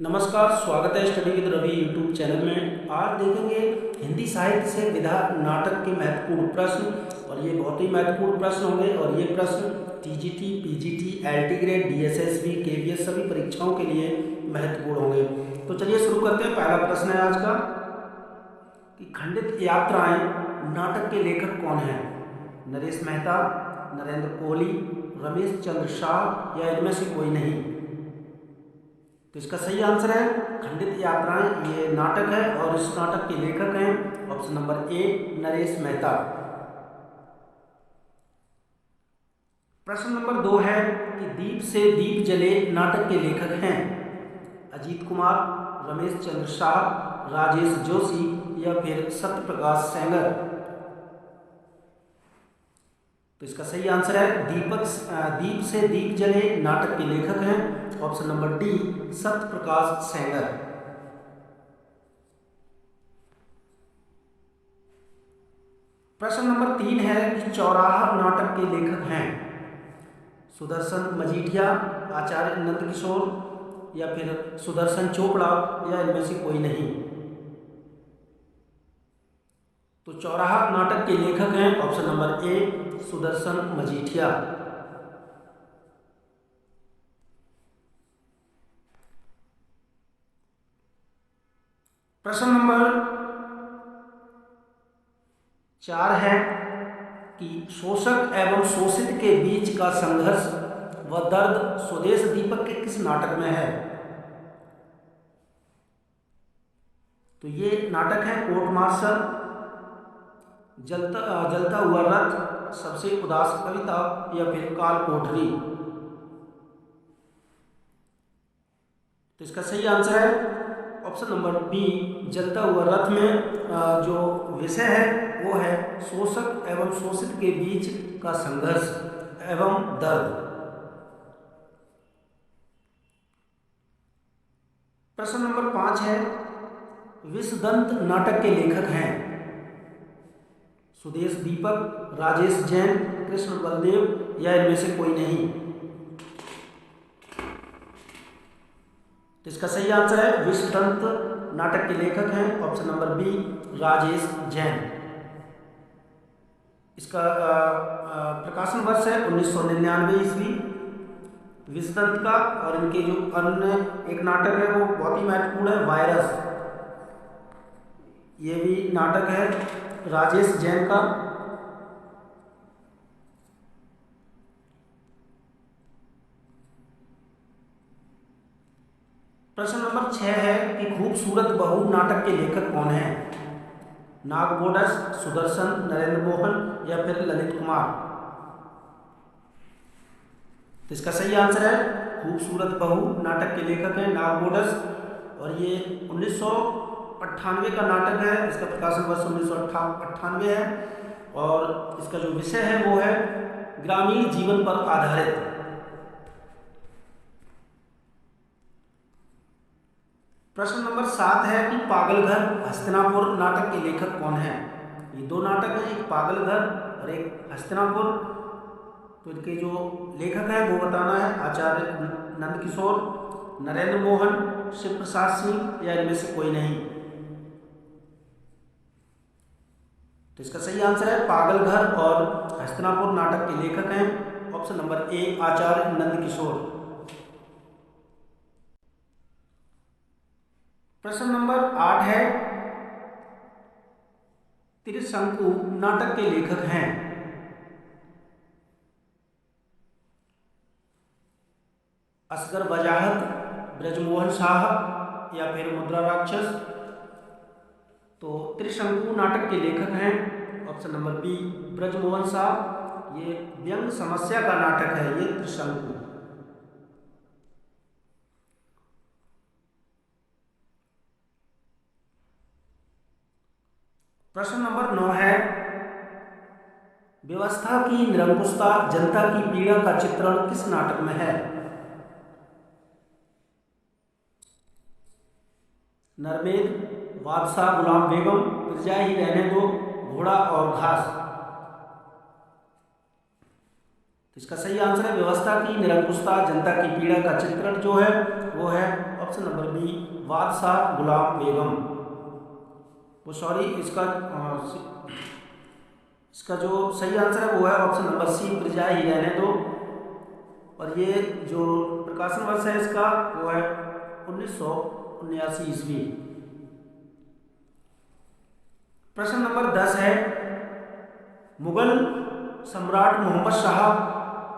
नमस्कार, स्वागत है study with Ravi YouTube channel में। आज देखेंगे हिंदी साहित्य से विधा नाटक के महत्वपूर्ण प्रश्न, और ये बहुत ही महत्वपूर्ण प्रश्न होंगे। और ये प्रश्न TGT, PGT, LT grade, DSSB, KVS सभी परीक्षाओं के लिए महत्वपूर्ण होंगे। तो चलिए शुरू करते हैं। पहला प्रश्न है आज का कि खंडित यात्राएं नाटक के लेखक कौन हैं? नरेश मेहता, नरेंद्र कोहली, रमेश चंद्र शाह या इनमें से कोई नहीं? तो इसका सही आंसर है खंडित यात्राएं। ये नाटक है और इस नाटक के लेखक हैं ऑप्शन नंबर ए नरेश मेहता। प्रश्न नंबर 2 है कि दीप से दीप जले नाटक के लेखक हैं अजीत कुमार, रमेश चंद्र शाह, राजेश जोशी या फिर सत्य प्रकाश सेंगर? तो इसका सही आंसर है दीप से दीप जले नाटक के लेखक हैं option number D Satya Prakash Sengar. प्रश्न नंबर 3 है कि चौराहा नाटक के लेखक हैं सुदर्शन मजीठिया, आचार्य नंदकिशोर या फिर सुदर्शन चोपड़ा या इनमें से कोई नहीं? तो चौराहा नाटक के लेखक हैं ऑप्शन नंबर ए सुदर्शन मजीठिया। प्रश्न नंबर 4 है कि शोषक एवं शोषित के बीच का संघर्ष व दर्द स्वदेश दीपक के किस नाटक में है? तो ये नाटक है कोर्ट मार्शल, जलता हुआ रथ, सबसे उदास कविता या फिर काल कोठरी? तो इसका सही आंसर है ऑप्शन नंबर बी जलता हुआ रथ में जो विषय है वो है शोषक एवं शोषित के बीच का संघर्ष एवं दर्द। प्रश्न नंबर 5 है विषदंत नाटक के लेखक हैं सुदेश दीपक, राजेश जैन, कृष्ण बलदेव या इनमें से कोई नहीं? तो इसका सही आंसर है विषदंत नाटक के लेखक हैं option number B Rajesh Jain. इसका प्रकाशन वर्ष है 1999 ईस्वी विषदंत का। और इनके जो अन्य एक नाटक है वो बहुत ही महत्वपूर्ण है वायरस, ये भी नाटक है राजेश जैन का। प्रश्न नंबर 6 है कि खूबसूरत बहू नाटक के लेखक कौन हैं? नागबोडस, सुदर्शन, नरेंद्र मोहन या फिर ललित कुमार? तो इसका सही आंसर है खूबसूरत बहू नाटक के लेखक हैं नागबोडस। और ये 1998 का नाटक है। इसका प्रकाशन वर्ष 1998 है और इसका जो विषय है वो है ग्रामीण जीवन पर आधारित। प्रश्न नंबर 7 है कि पागलघर हस्तिनापुर नाटक के लेखक कौन हैं? ये दो नाटक हैं, एक पागलघर और एक हस्तिनापुर। तो इनके जो लेखक हैं वो बताना है आचार्य नंदकिशोर, नरेंद्र मोहन, शिव प्रसाद सिंह या इनमें से कोई नहीं? तो इसका सही आंसर है पागलघर और हस्तिनापुर नाटक के लेखक हैं ऑप्शन नंबर ए आचार्य नंदकिशोर। प्रश्न नंबर 8 है त्रिशंकु नाटक के लेखक हैं असगर वजाहत, ब्रजमोहन शाह या फिर मुद्रा राक्षस? तो त्रिशंकु नाटक के लेखक हैं option number B Brajmohan Shah. ये व्यंग समस्या का नाटक है ये त्रिशंकु। प्रश्न नंबर 9 है व्यवस्था की निरंकुशता जनता की पीड़ा का चित्रण किस नाटक में है? नरमेध, बादशाह गुलाम बेगम, प्रजा ही रहने दो, घोड़ा और घास? तो इसका सही आंसर है व्यवस्था की निरंकुशता जनता की पीड़ा का चित्रण जो है वो है ऑप्शन नंबर बी बादशाह गुलाम बेगम। वो सॉरी, इसका जो सही आंसर है वो है ऑप्शन नंबर सी, प्रजा ही रहने दो। और ये जो प्रकाशन वर्ष है इसका वो है 1979 ईस्वी। प्रश्न नंबर 10 है, मुगल सम्राट मोहम्मद शाह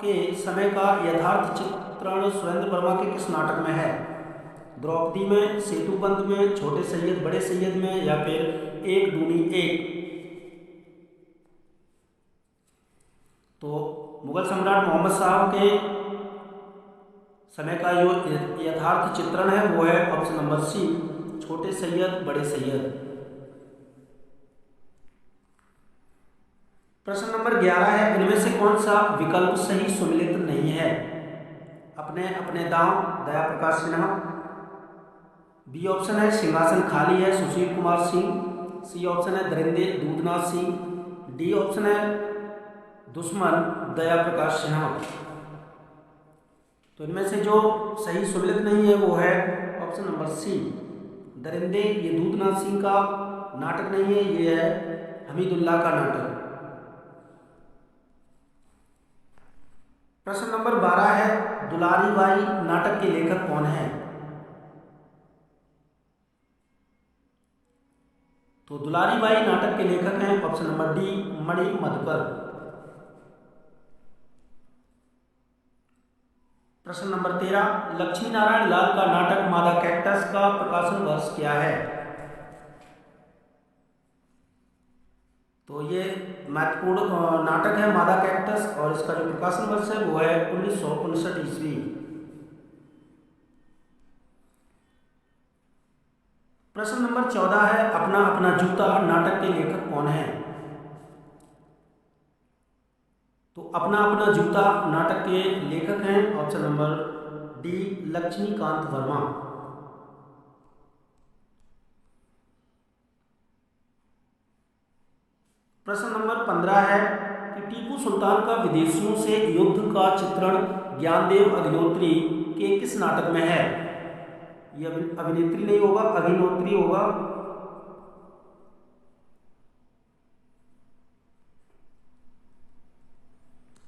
के समय का यथार्थ चित्रण सुरेंद्र वर्मा के किस नाटक में है? द्रौपदी में, सेतुबंद में, छोटे सैयद बड़े सैयद में, या फिर एक दूनी एक? तो मुगल सम्राट मोहम्मद शाह के समय का जो यथार्थ चित्रण है वो है ऑप्शन नंबर सी, छोटे सैयद बड़े सैयद। प्रश्न नंबर 11 है, इनमें से कौन सा विकल्प सही सुमेलित नहीं है? अपने अपने दांव, दया प्रकाश सिन्हा। बी ऑप्शन है सिंहासन खाली है, सुशील कुमार सिंह। सी ऑप्शन है दरिंदे, दूधनाथ सिंह। डी ऑप्शन है दुश्मन, दया प्रकाश सिन्हा। तो इनमें से जो सही सुमेलित नहीं है वो है ऑप्शन नंबर सी, दरिंदे। ये दूधनाथ सिंह का नाटक नहीं है, ये है हमीदुल्लाह का नाटक। प्रश्न नंबर 12 है, दुलारी बाई नाटक के लेखक कौन है? तो दुलारी बाई नाटक के लेखक हैं ऑप्शन नंबर डी, मणि मधुकर। प्रश्न नंबर 13, लक्ष्मी नारायण लाल का नाटक मादा कैक्टस का प्रकाशन वर्ष क्या है? तो ये महत्वपूर्ण नाटक है मादा कैक्टस, और इसका जो प्रकाशन वर्ष है वो है 1959 ईस्वी। प्रश्न नंबर 14 है, अपना अपना जूता नाटक के लेखक कौन है? तो अपना अपना जूता नाटक के लेखक हैं option number D, Laxmikant Verma. प्रश्न नंबर 15 है कि टीपू सुल्तान का विदेशियों से युद्ध का चित्रण ज्ञानदेव अग्निहोत्री के किस नाटक में है? ये अभिनेत्री नहीं होगा, अग्निहोत्री होगा।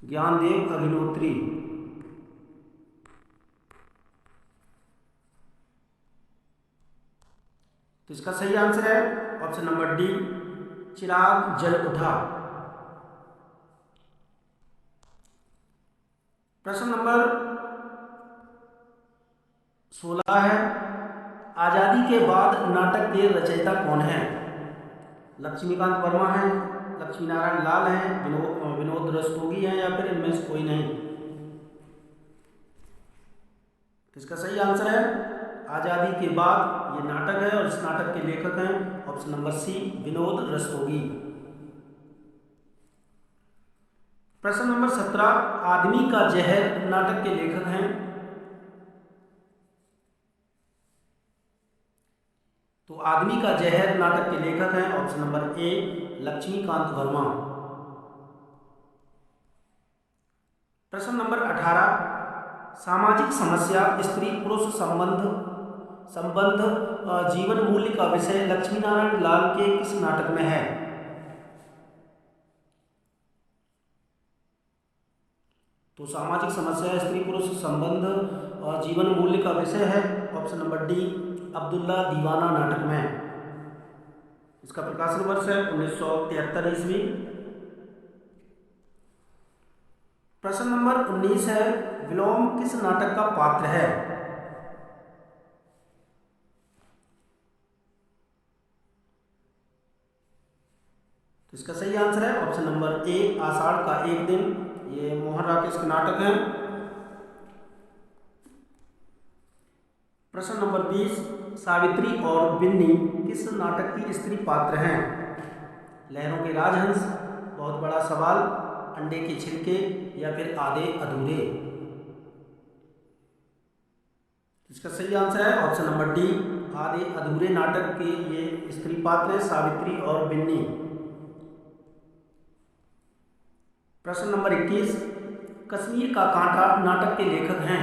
ज्ञानदेव अग्निहोत्री। तो इसका सही आंसर है ऑप्शन नंबर डी, चिराग जल उठा। प्रश्न नंबर 16 है, आजादी के बाद नाटक के रचयिता कौन है? लक्ष्मीकांत वर्मा है, लक्ष्मी नारायण लाल हैं, विनोद रस्तोगी हैं, या फिर इनमें से कोई नहीं? तो इसका सही आंसर है आजादी के बाद ये नाटक है, और इस नाटक के लेखक हैं option number C, Vinod Rastogi. प्रश्न नंबर 17, आदमी का जहर नाटक के लेखक हैं? तो आदमी का जहर नाटक के लेखक हैं option number A, Laxmikant Verma. प्रश्न नंबर 18, सामाजिक समस्या स्त्री पुरुष संबंध जीवन मूल्य का विषय लक्ष्मी नारायण लाल के किस नाटक में है? तो सामाजिक समस्या स्त्री पुरुष संबंध और जीवन मूल्य का विषय है ऑप्शन नंबर डी, अब्दुल्ला दीवाना नाटक में। इसका प्रकाशन वर्ष है 1973 ईस्वी। प्रश्न नंबर 19 है, विलोम किस नाटक का पात्र है? तो इसका सही आंसर है ऑप्शन नंबर ए, आषाढ़ का एक दिन। ये मोहन राकेश का नाटक है। प्रश्न नंबर 20, सावित्री और बिन्नी किस नाटक की स्त्री पात्र हैं? लहरों के राजहंस, बहुत बड़ा सवाल, अंडे के छिलके, या फिर आधे अधूरे? इसका सही आंसर है ऑप्शन नंबर डी, आधे अधूरे नाटक के ये स्त्री पात्र हैं सावित्री और बिन्नी। प्रश्न नंबर 21, कश्मीर का कांटा नाटक के लेखक हैं?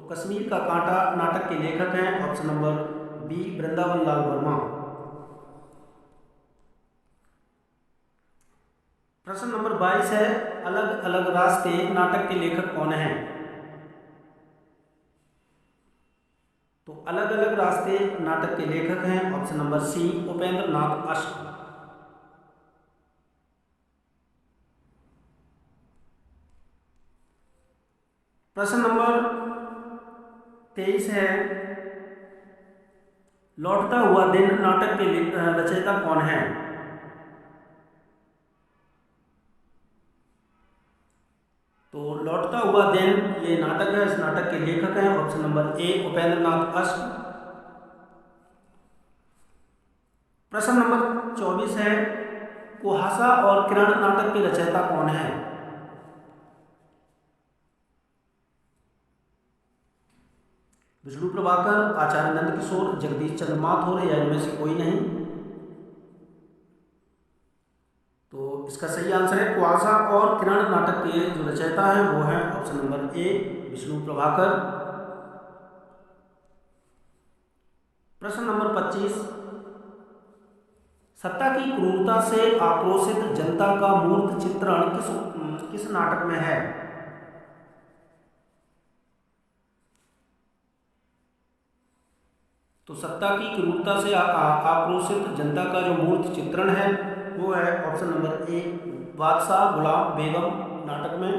कश्मीर का कांटा नाटक के लेखक हैं option number B Vrindavan Lal Verma. प्रश्न नंबर 22 है, अलग अलग रास्ते नाटक के लेखक कौन हैं? तो अलग अलग रास्ते नाटक के लेखक हैं ऑप्शन नंबर सी उपेंद्र नाथ अश्क। प्रश्न नंबर 23 है, लौटता हुआ दिन नाटक के रचयिता कौन है? तो लौटता हुआ दिन ये नाटक है, इस नाटक के लेखक हैं ऑप्शन नंबर ए उपेंद्र नाथ अश्क। प्रश्न नंबर 24 है, कुहासा और किरण नाटक के रचयिता कौन है? विष्णु प्रभाकर, आचार्य नंद किशोर, जगदीश चंद्र माथुर या इनमें से कोई नहीं। तो इसका सही आंसर है कुहासा और किरण नाटक के जो रचयिता हैं वो है ऑप्शन नंबर ए विष्णु प्रभाकर। प्रश्न नंबर 25, सत्ता की क्रूरता से आक्रोशित जनता का मूर्त चित्रण किस नाटक में है? तो सत्ता की क्रूरता से आक्रोशित जनता का जो मूर्त चित्रण है वो है ऑप्शन नंबर ए बादशाह गुलाम बेगम नाटक में,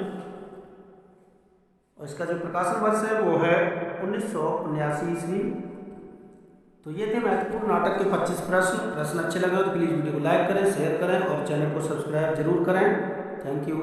और इसका जो प्रकाशन वर्ष है वो है 1979 ईस्वी। तो ये थे महत्वपूर्ण नाटक के 25 प्रश्न अच्छे लगे हो तो प्लीज़ वीडियो को लाइक करें, शेयर करें और चैनल को सब्सक्राइब जरूर करें। Thank you.